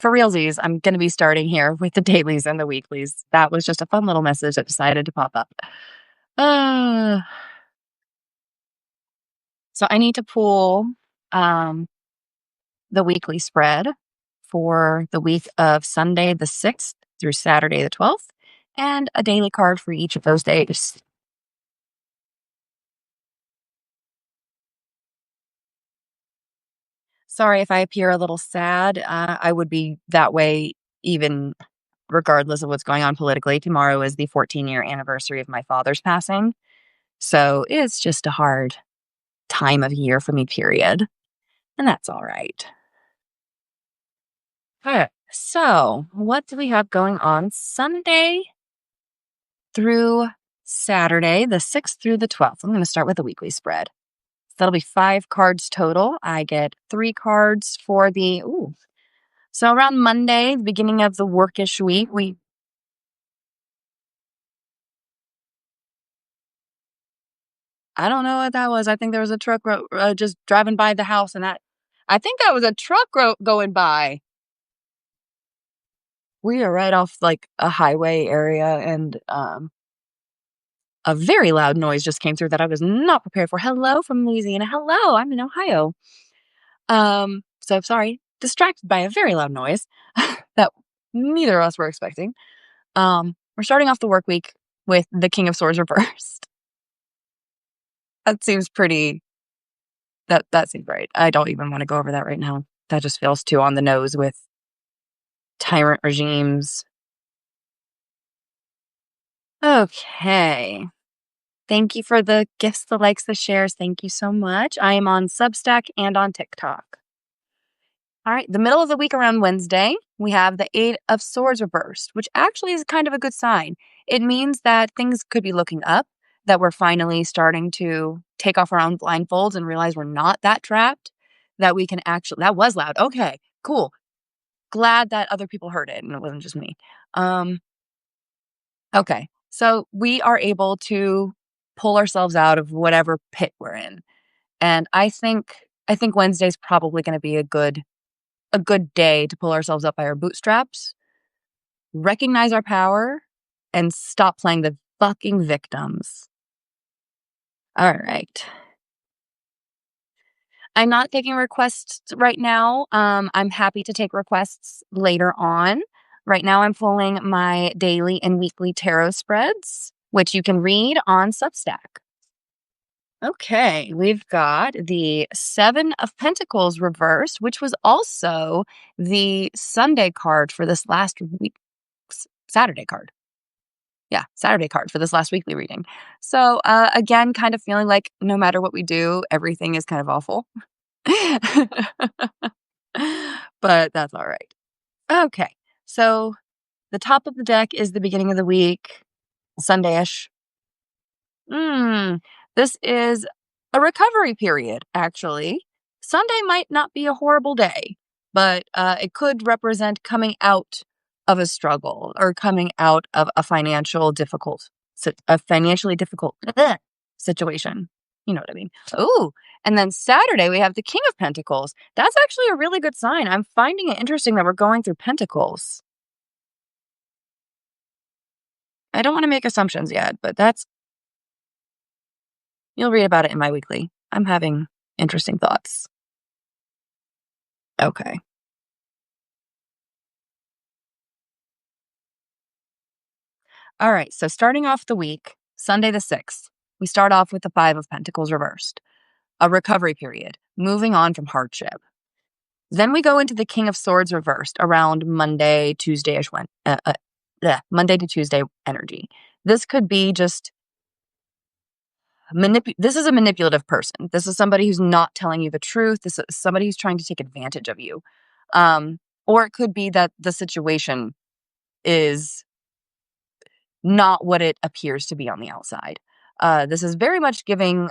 for realsies, I'm going to be starting here with the dailies and the weeklies. That was just a fun little message that decided to pop up. Uh, so I need to pull um, the weekly spread for the week of Sunday the 6th through Saturday the 12th, and a daily card for each of those days. Sorry if I appear a little sad. I would be that way even regardless of what's going on politically. Tomorrow is the 14-year anniversary of my father's passing. So it's just a hard time of year for me, period. And that's all right. All right. So, what do we have going on Sunday through Saturday, the 6th through the 12th? I'm going to start with the weekly spread. So that'll be 5 cards total. I get 3 cards for so around Monday, the beginning of the workish week, I don't know what that was. I think there was a truck just driving by the house, and I think that was a truck going by. We are right off like a highway area, and a very loud noise just came through that I was not prepared for. Hello from Louisiana. Hello, I'm in Ohio. So sorry, distracted by a very loud noise that neither of us were expecting. We're starting off the work week with the King of Swords reversed. That seems pretty. That seems right. I don't even want to go over that right now. That just feels too on the nose with tyrant regimes. Okay. Thank you for the gifts, the likes, the shares. Thank you so much. I am on Substack and on TikTok. All right. The middle of the week around Wednesday, we have the 8 of Swords reversed, which actually is kind of a good sign. It means that things could be looking up, that we're finally starting to take off our own blindfolds and realize we're not that trapped, that we can actually, that was loud. Okay, cool. Glad that other people heard it and it wasn't just me. Okay. So we are able to pull ourselves out of whatever pit we're in. And I think Wednesday's probably going to be a good day to pull ourselves up by our bootstraps, recognize our power, and stop playing the fucking victims. All right. I'm not taking requests right now. I'm happy to take requests later on. Right now, I'm pulling my daily and weekly tarot spreads, which you can read on Substack. Okay, we've got the 7 of Pentacles reversed, which was also the Sunday card for this last week. Saturday card. Yeah, Saturday card for this last weekly reading. So, again, kind of feeling like no matter what we do, everything is kind of awful. But that's all right. Okay, so the top of the deck is the beginning of the week, Sunday-ish. This is a recovery period, actually. Sunday might not be a horrible day, but it could represent coming out of a struggle or coming out of a financially difficult situation. You know what I mean? Oh, and then Saturday we have the King of Pentacles. That's actually a really good sign. I'm finding it interesting that we're going through Pentacles. I don't want to make assumptions yet, but you'll read about it in my weekly. I'm having interesting thoughts. Okay. All right. So starting off the week, Sunday the 6th, we start off with the 5 of Pentacles reversed, a recovery period, moving on from hardship. Then we go into the King of Swords reversed around Monday, Tuesday-ish, Monday to Tuesday energy. This could be just this is a manipulative person. This is somebody who's not telling you the truth. This is somebody who's trying to take advantage of you. Or it could be that the situation is not what it appears to be on the outside. This is very much giving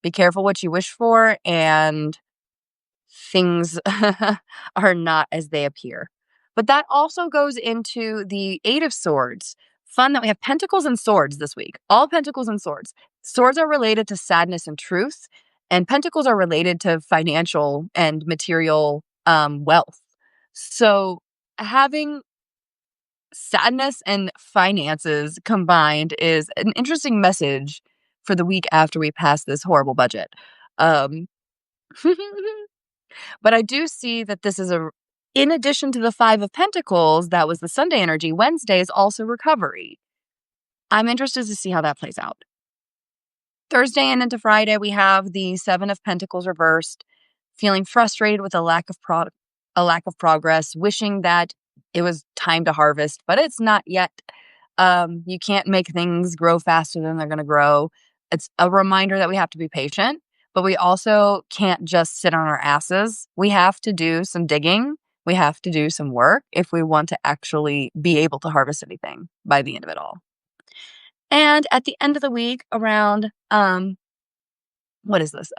be careful what you wish for, and things are not as they appear. But that also goes into the 8 of Swords. Fun that we have Pentacles and Swords this week. All Pentacles and Swords. Swords are related to sadness and truth, and Pentacles are related to financial and material wealth. So having sadness and finances combined is an interesting message for the week after we pass this horrible budget. Um, but I do see that this is in addition to the Five of Pentacles, that was the Sunday energy, Wednesday is also recovery. I'm interested to see how that plays out. Thursday and into Friday, we have the Seven of Pentacles reversed, feeling frustrated with a lack of progress, wishing that it was time to harvest, but it's not yet. You can't make things grow faster than they're going to grow. It's a reminder that we have to be patient, but we also can't just sit on our asses. We have to do some digging. We have to do some work if we want to actually be able to harvest anything by the end of it all. And at the end of the week, around what is this?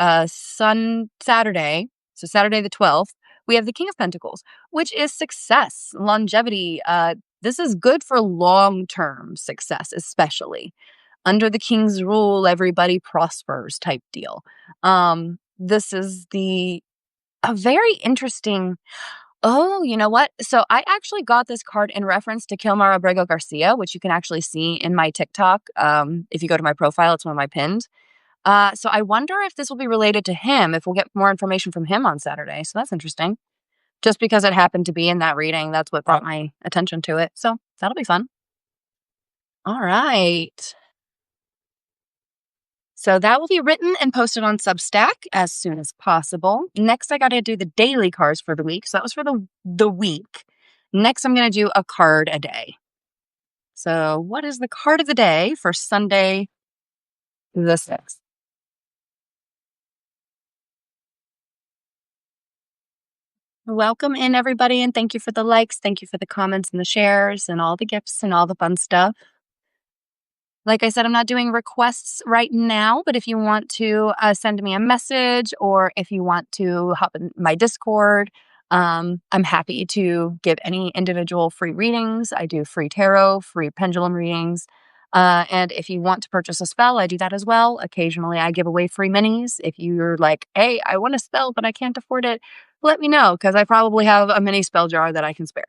Saturday. So Saturday the 12th, we have the King of Pentacles, which is success, longevity. This is good for long-term success, especially. Under the King's rule, everybody prospers type deal. This is a very interesting. Oh, you know what? So I actually got this card in reference to Kilmar Abrego Garcia, which you can actually see in my TikTok. If you go to my profile, it's one of my pins. So I wonder if this will be related to him, if we'll get more information from him on Saturday. So that's interesting. Just because it happened to be in that reading, that's what brought my attention to it. So that'll be fun. All right. So that will be written and posted on Substack as soon as possible. Next, I got to do the daily cards for the week. So that was for the week. Next, I'm going to do a card a day. So what is the card of the day for Sunday the 6th? Welcome in, everybody, and thank you for the likes. Thank you for the comments and the shares and all the gifts and all the fun stuff. Like I said, I'm not doing requests right now, but if you want to send me a message or if you want to hop in my Discord, I'm happy to give any individual free readings. I do free tarot, free pendulum readings. And if you want to purchase a spell, I do that as well. Occasionally, I give away free minis. If you're like, hey, I want a spell, but I can't afford it, let me know because I probably have a mini spell jar that I can spare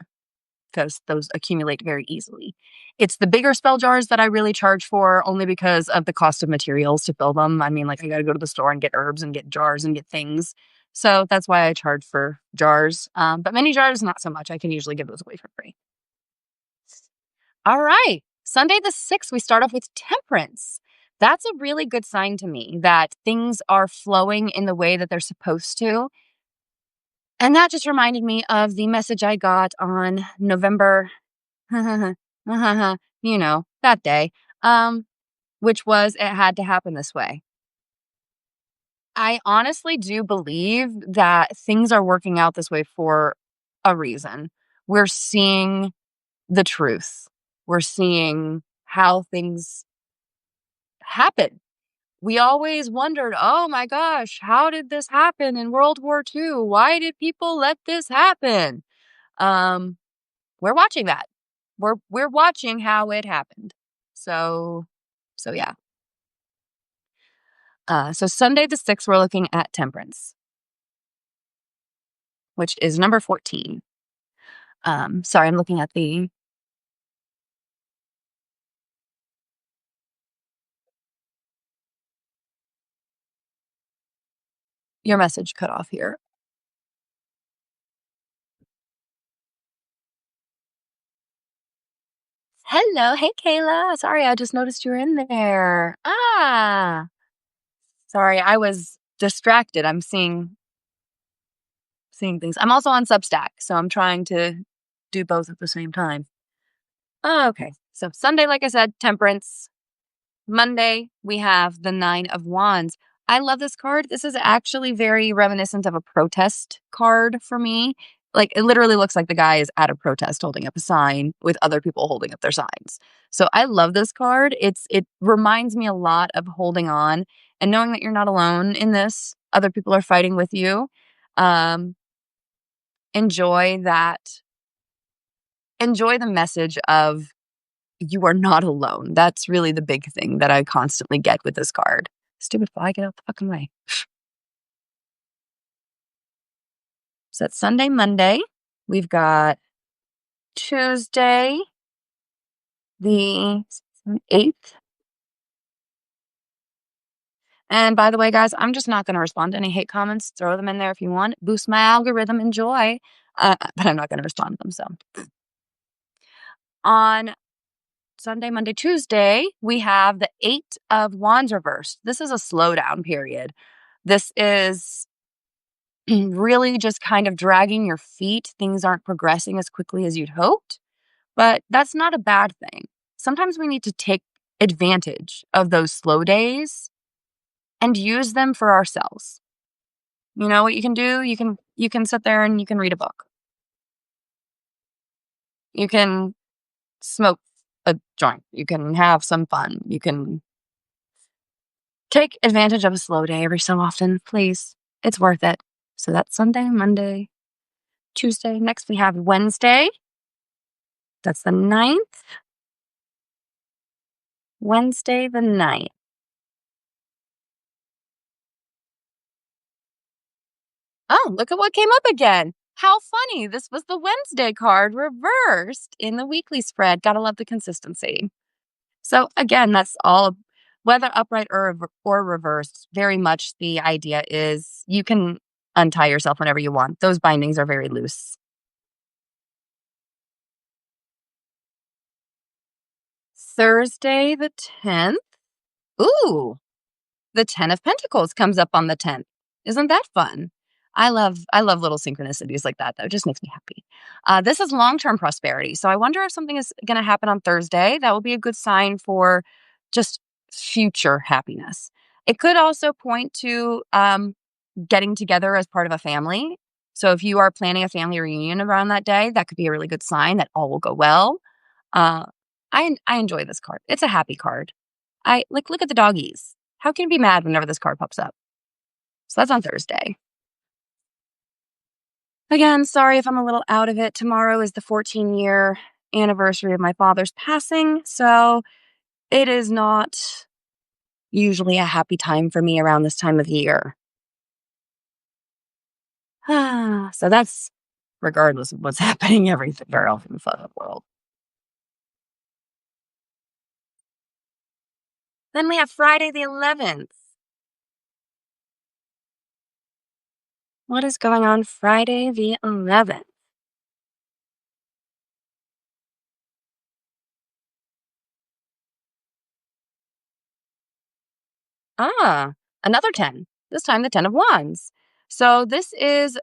because those accumulate very easily. It's the bigger spell jars that I really charge for only because of the cost of materials to fill them. I mean, like I got to go to the store and get herbs and get jars and get things. So that's why I charge for jars. But mini jars, not so much. I can usually give those away for free. All right. Sunday the 6th, we start off with Temperance. That's a really good sign to me that things are flowing in the way that they're supposed to. And that just reminded me of the message I got on November, that day, which was it had to happen this way. I honestly do believe that things are working out this way for a reason. We're seeing the truth. We're seeing how things happen. We always wondered, oh my gosh, how did this happen in World War II? Why did people let this happen? Um, we're watching that. We're watching how it happened. So yeah. So Sunday the 6th, we're looking at Temperance, which is number 14. Sorry, I'm looking at your message cut off here. Hello. Hey, Kayla. Sorry, I just noticed you were in there. Sorry, I was distracted. I'm seeing things. I'm also on Substack, so I'm trying to do both at the same time. Oh, okay. So Sunday, like I said, Temperance. Monday, we have the Nine of Wands. I love this card. This is actually very reminiscent of a protest card for me. Like it literally looks like the guy is at a protest holding up a sign with other people holding up their signs. So I love this card. It reminds me a lot of holding on and knowing that you're not alone in this. Other people are fighting with you. Um, enjoy that. Enjoy the message of you are not alone. That's really the big thing that I constantly get with this card. Stupid fly, get out the fucking way. So that's Sunday, Monday. We've got Tuesday, the 8th. And by the way, guys, I'm just not going to respond to any hate comments. Throw them in there if you want. Boost my algorithm. Enjoy. But I'm not going to respond to them. So on Sunday, Monday, Tuesday, we have the Eight of Wands reversed. This is a slowdown period. This is really just kind of dragging your feet. Things aren't progressing as quickly as you'd hoped, but that's not a bad thing. Sometimes we need to take advantage of those slow days and use them for ourselves. You know what you can do? You can sit there and you can read a book. You can smoke a joint. You can have some fun. You can take advantage of a slow day every so often, please. It's worth it. So that's Sunday, Monday, Tuesday. Next we have Wednesday. That's the 9th. Wednesday the 9th. Oh, look at what came up again. How funny. This was the Wednesday card reversed in the weekly spread. Gotta love the consistency. So again, that's all, whether upright or reversed, very much the idea is you can untie yourself whenever you want. Those bindings are very loose. Thursday the 10th. Ooh, the 10 of Pentacles comes up on the 10th. Isn't that fun? I love little synchronicities like that. That just makes me happy. This is long-term prosperity. So I wonder if something is going to happen on Thursday. That will be a good sign for just future happiness. It could also point to getting together as part of a family. So if you are planning a family reunion around that day, that could be a really good sign that all will go well. Uh, I enjoy this card. It's a happy card. I like look at the doggies. How can you be mad whenever this card pops up? So that's on Thursday. Again, sorry if I'm a little out of it. Tomorrow is the 14-year anniversary of my father's passing, so it is not usually a happy time for me around this time of year. So that's regardless of what's happening everywhere else in the fucking world. Then we have Friday the 11th. What is going on Friday the 11th? Ah, another 10. This time the 10 of Wands. So this is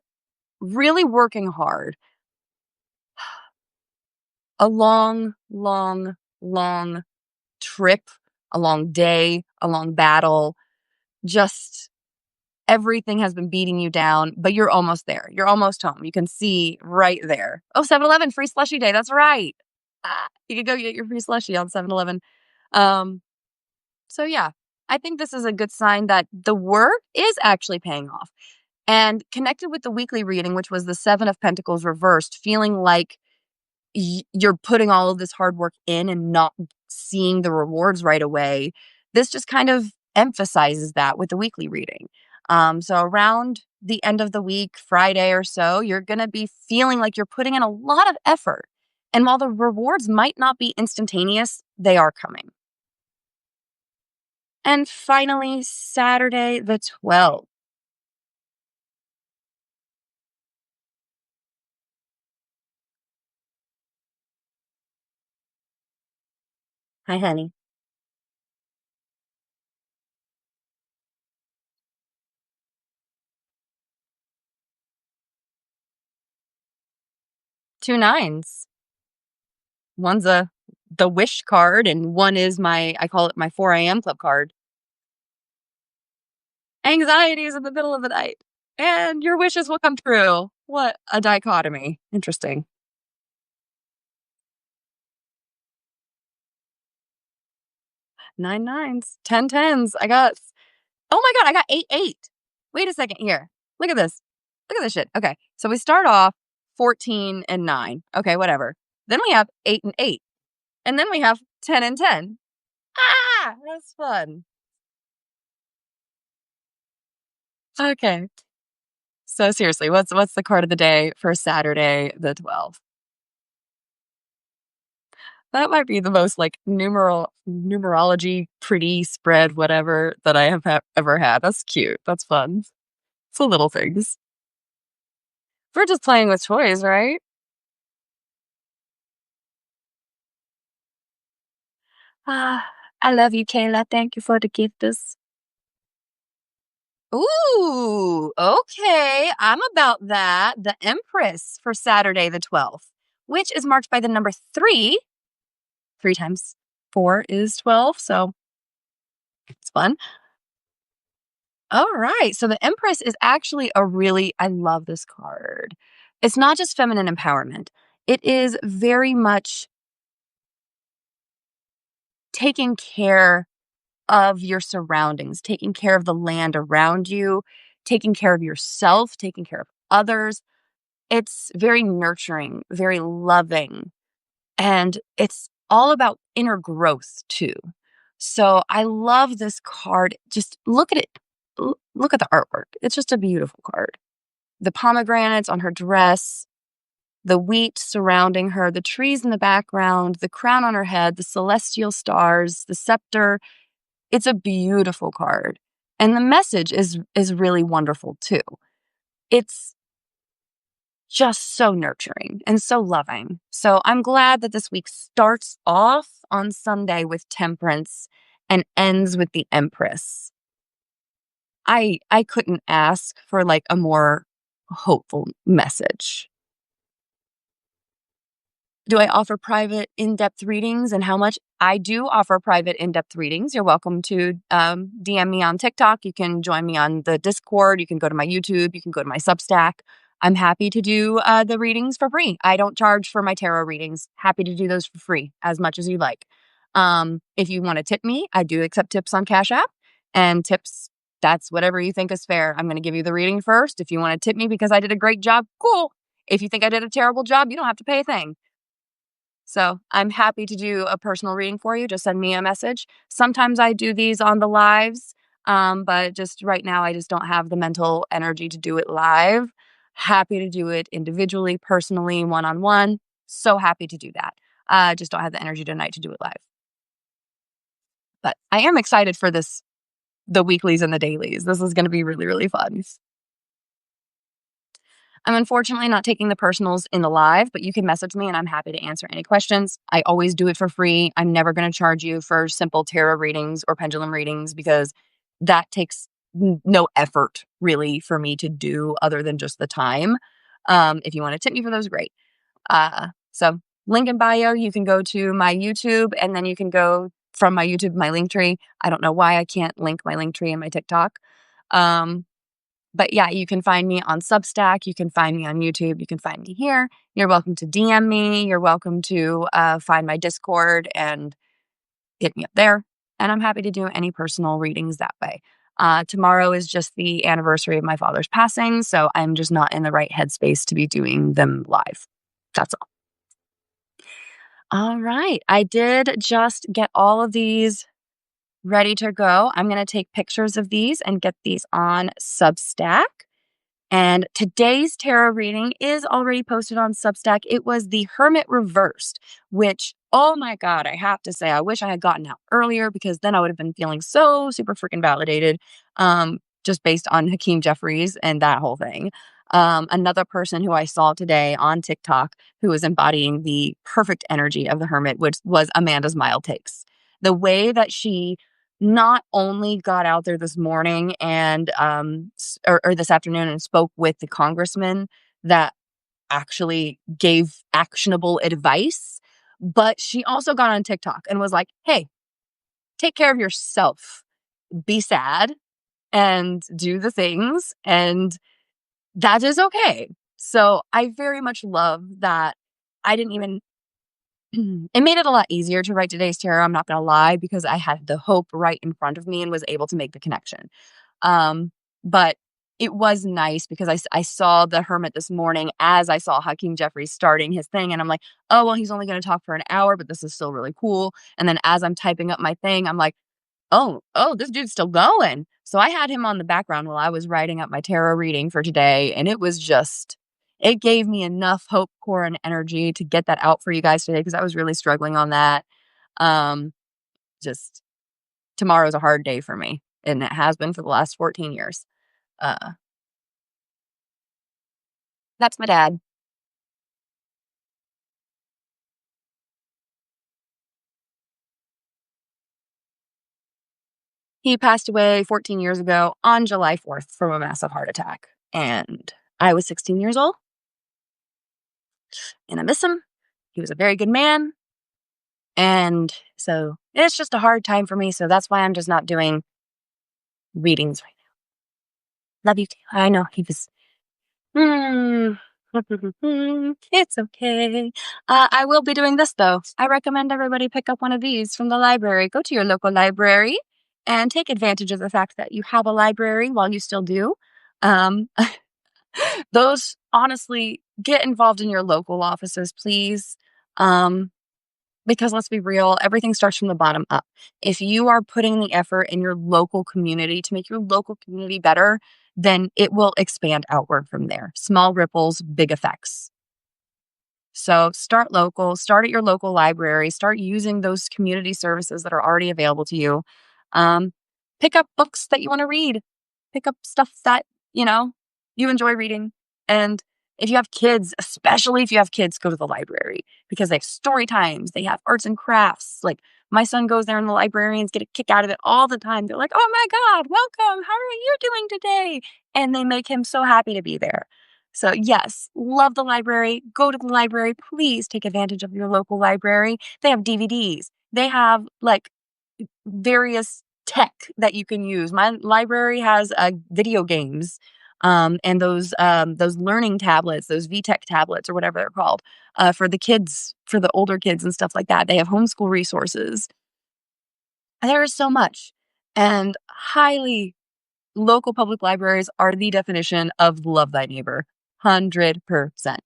really working hard. A long, long, long trip, a long day, a long battle. Just everything has been beating you down, but you're almost there. You're almost home. You can see right there. Oh, 7-Eleven, free slushy day. That's right. You could go get your free slushy on 7-Eleven. Um, so yeah, I think this is a good sign that the work is actually paying off. And connected with the weekly reading, which was the 7 of Pentacles reversed, feeling like you're putting all of this hard work in and not seeing the rewards right away. This just kind of emphasizes that with the weekly reading. So around the end of the week, Friday or so, you're going to be feeling like you're putting in a lot of effort. And while the rewards might not be instantaneous, they are coming. And finally, Saturday the 12th. Hi, honey. Two nines. One's the wish card, and one is I call it my 4 a.m. club card. Anxieties in the middle of the night, and your wishes will come true. What a dichotomy. Interesting. 9 nines, 10 tens. Oh my God, I got 8 8. Wait a second here. Look at this. Look at this shit. Okay, so we start off 14 and 9. Okay, whatever. Then we have 8 and 8. And then we have 10 and 10. Ah, that's fun. Okay. So seriously, what's the card of the day for Saturday the 12th? That might be the most, like, numerology pretty spread whatever that I have ever had. That's cute. That's fun. It's the little things. We're just playing with toys, right? Ah, I love you, Kayla. Thank you for the gifters. Ooh, okay. I'm about that. The Empress for Saturday the 12th, which is marked by the number 3. 3 times 4 is 12, so it's fun. All right. So the Empress is actually I love this card. It's not just feminine empowerment. It is very much taking care of your surroundings, taking care of the land around you, taking care of yourself, taking care of others. It's very nurturing, very loving, and it's all about inner growth too. So I love this card. Just look at it. Look at the artwork. It's just a beautiful card. The pomegranates on her dress, the wheat surrounding her, the trees in the background, the crown on her head, the celestial stars, the scepter. It's a beautiful card. And the message is really wonderful too. It's just so nurturing and so loving. So I'm glad that this week starts off on Sunday with Temperance and ends with the Empress. I couldn't ask for like a more hopeful message. Do I offer private in-depth readings and how much? I do offer private in-depth readings. You're welcome to DM me on TikTok. You can join me on the Discord. You can go to my YouTube. You can go to my Substack. I'm happy to do the readings for free. I don't charge for my tarot readings. Happy to do those for free as much as you like. If you want to tip me, I do accept tips on Cash App. And tips, that's whatever you think is fair. I'm going to give you the reading first. If you want to tip me because I did a great job, cool. If you think I did a terrible job, you don't have to pay a thing. So I'm happy to do a personal reading for you. Just send me a message. Sometimes I do these on the lives, but just right now, I just don't have the mental energy to do it live. Happy to do it individually, personally, one on one. So happy to do that. Just don't have the energy tonight to do it live. But I am excited for the weeklies and the dailies. This is going to be really, really fun. I'm unfortunately not taking the personals in the live, but you can message me and I'm happy to answer any questions. I always do it for free. I'm never going to charge you for simple tarot readings or pendulum readings because that takes no effort really for me to do other than just the time. If you want to tip me for those, great. So link in bio, you can go to my YouTube and then you can go from my YouTube, my link tree. I don't know why I can't link my link tree in my TikTok. But yeah, you can find me on Substack. You can find me on YouTube. You can find me here. You're welcome to DM me. You're welcome to find my Discord and hit me up there. And I'm happy to do any personal readings that way. Tomorrow is just the anniversary of my father's passing. So I'm just not in the right headspace to be doing them live. That's all. All right. I did just get all of these ready to go. I'm going to take pictures of these and get these on Substack. And today's tarot reading is already posted on Substack. It was the Hermit Reversed, which, oh my God, I have to say, I wish I had gotten out earlier because then I would have been feeling so super freaking validated just based on Hakeem Jeffries and that whole thing. Another person who I saw today on TikTok who was embodying the perfect energy of the Hermit, which was Amanda's Mild Takes. The way that she not only got out there this morning and or this afternoon and spoke with the congressman that actually gave actionable advice, but she also got on TikTok and was like, hey, take care of yourself, be sad and do the things, and that is okay. So I very much love that. I didn't even it made it a lot easier to write today's tarot, I'm not going to lie, because I had the hope right in front of me and was able to make the connection. But it was nice because I saw the Hermit this morning as I saw Hakeem Jeffries starting his thing. And I'm like, oh, well, he's only going to talk for an hour, but this is still really cool. And then as I'm typing up my thing, I'm like, oh, this dude's still going. So I had him on the background while I was writing up my tarot reading for today, and it gave me enough hope, core, and energy to get that out for you guys today because I was really struggling on that. Um, just tomorrow's a hard day for me, and it has been for the last 14 years. Uh, that's my dad. He passed away 14 years ago on July 4th from a massive heart attack, and I was 16 years old, and I miss him. He was a very good man, and so it's just a hard time for me, so that's why I'm just not doing readings right now. Love you too. I know he was mm, it's okay. I will be doing this though. I recommend everybody pick up one of these from the library. Go to your local library and take advantage of the fact that you have a library while you still do. Um, those honestly get involved in your local offices, please. Um, because let's be real, everything starts from the bottom up. If you are putting the effort in your local community to make your local community better, then it will expand outward from there. Small ripples, big effects. So start local, start at your local library, start using those community services that are already available to you. Um, pick up books that you want to read, pick up stuff that, you know, you enjoy reading. And if you have kids, especially if you have kids, go to the library because they have story times, they have arts and crafts. Like my son goes there and the librarians get a kick out of it all the time. They're like, oh my God, welcome. How are you doing today? And they make him so happy to be there. So, yes, love the library. Go to the library. Please take advantage of your local library. They have DVDs. They have like various tech that you can use. My library has video games and those learning tablets, those VTech tablets or whatever they're called for the kids, for the older kids and stuff like that. They have homeschool resources. There is so much. And highly local public libraries are the definition of love thy neighbor. 100%.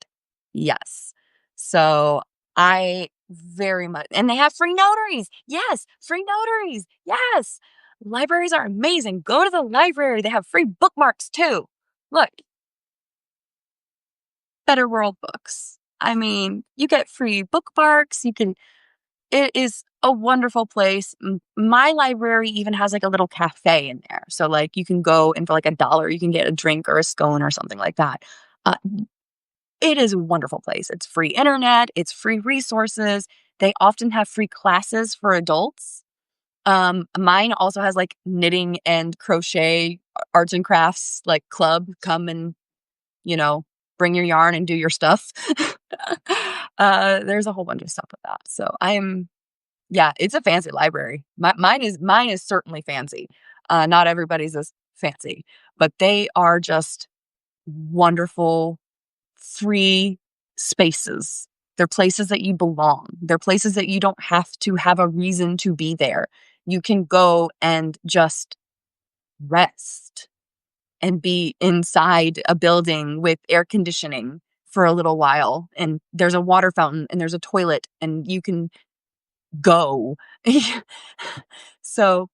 Yes. So I very much, and they have free notaries. Yes. Free notaries. Yes. Libraries are amazing. Go to the library. They have free bookmarks too. Look, Better World Books. I mean, you get free bookmarks. It is a wonderful place. My library even has like a little cafe in there. So like you can go and for like $1, you can get a drink or a scone or something like that. Uh, it is a wonderful place. It's free internet. It's free resources. They often have free classes for adults. Mine also has like knitting and crochet arts and crafts like club. Come and, you know, bring your yarn and do your stuff. There's a whole bunch of stuff with that. So yeah, it's a fancy library. Mine is certainly fancy. Not everybody's as fancy, but they are just wonderful, free spaces. They're places that you belong. They're places that you don't have to have a reason to be there. You can go and just rest and be inside a building with air conditioning for a little while. And there's a water fountain and there's a toilet and you can go. So,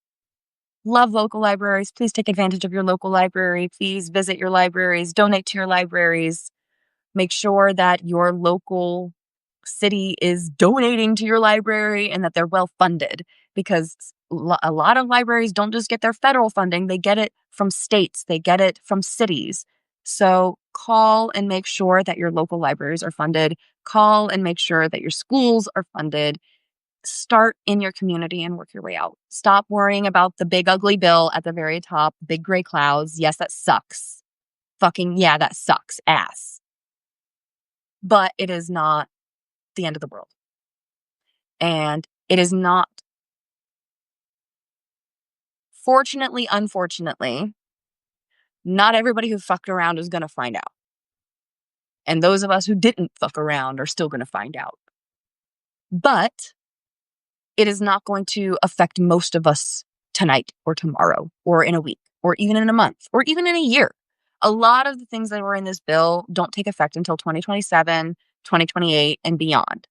love local libraries. Please take advantage of your local library. Please visit your libraries, donate to your libraries. Make sure that your local city is donating to your library and that they're well funded because a lot of libraries don't just get their federal funding, they get it from states, they get it from cities. So, call and make sure that your local libraries are funded. Call and make sure that your schools are funded. Start in your community and work your way out. Stop worrying about the big ugly bill at the very top, big gray clouds. Yes, that sucks. Fucking yeah, that sucks ass. But it is not the end of the world. And it is not, fortunately, unfortunately, not everybody who fucked around is going to find out. And those of us who didn't fuck around are still going to find out. But it is not going to affect most of us tonight or tomorrow or in a week or even in a month or even in a year. A lot of the things that were in this bill don't take effect until 2027, 2028, and beyond.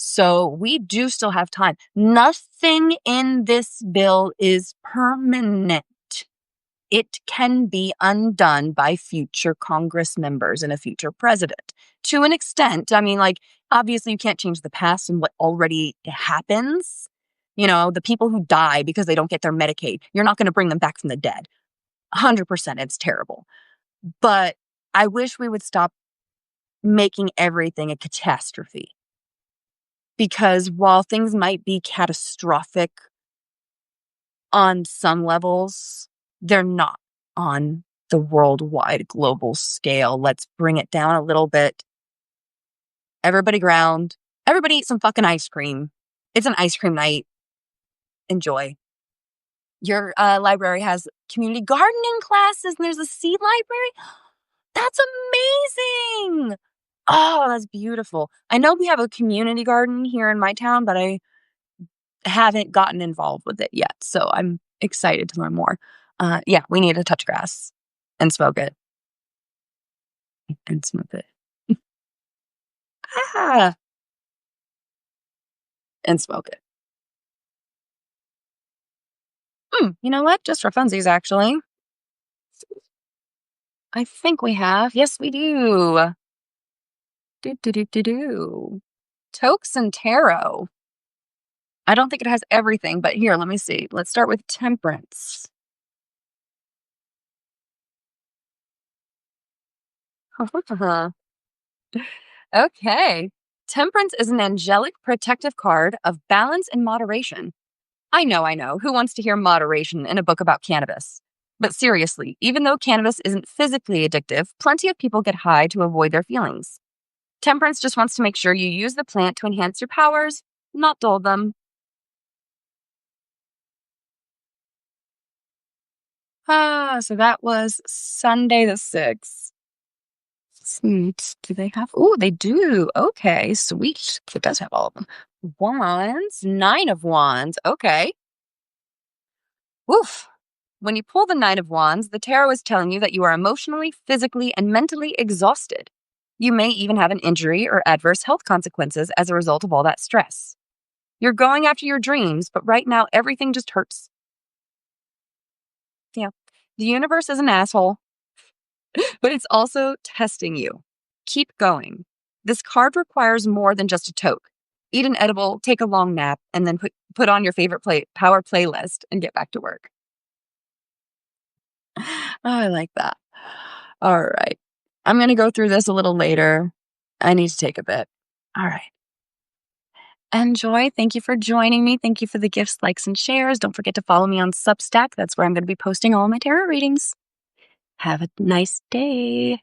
So we do still have time. Nothing in this bill is permanent. It can be undone by future Congress members and a future president. To an extent, I mean, like, obviously you can't change the past and what already happens. You know, the people who die because they don't get their Medicaid, you're not going to bring them back from the dead. 100%, it's terrible. But I wish we would stop making everything a catastrophe. Because while things might be catastrophic on some levels, they're not on the worldwide global scale. Let's bring it down a little bit. Everybody ground. Everybody eat some fucking ice cream. It's an ice cream night. Enjoy. Your library has community gardening classes and there's a seed library. That's amazing. Oh, that's beautiful. I know we have a community garden here in my town, but I haven't gotten involved with it yet. So I'm excited to learn more. Yeah, we need to touch grass and smoke it and smoke it. Ah, and smoke it. You know what? Just for funsies, actually. I think we have. Yes, we do. Do do do do do. Tokes and tarot. I don't think it has everything, but here, let me see. Let's start with temperance. Okay. Temperance is an angelic protective card of balance and moderation. I know, I know. Who wants to hear moderation in a book about cannabis? But seriously, even though cannabis isn't physically addictive, plenty of people get high to avoid their feelings. Temperance just wants to make sure you use the plant to enhance your powers, not dull them. So that was Sunday the 6th. Do they have? Oh, they do. Okay, sweet. It does have all of them. Wands, 9 of Wands. Okay. Oof. When you pull the 9 of Wands, the tarot is telling you that you are emotionally, physically, and mentally exhausted. You may even have an injury or adverse health consequences as a result of all that stress. You're going after your dreams, but right now everything just hurts. Yeah. The universe is an asshole, but it's also testing you. Keep going. This card requires more than just a toke. Eat an edible, take a long nap, and then put on your favorite power playlist and get back to work. Oh, I like that. All right. I'm going to go through this a little later. I need to take a bit. All right. Enjoy. Thank you for joining me. Thank you for the gifts, likes, and shares. Don't forget to follow me on Substack. That's where I'm going to be posting all my tarot readings. Have a nice day.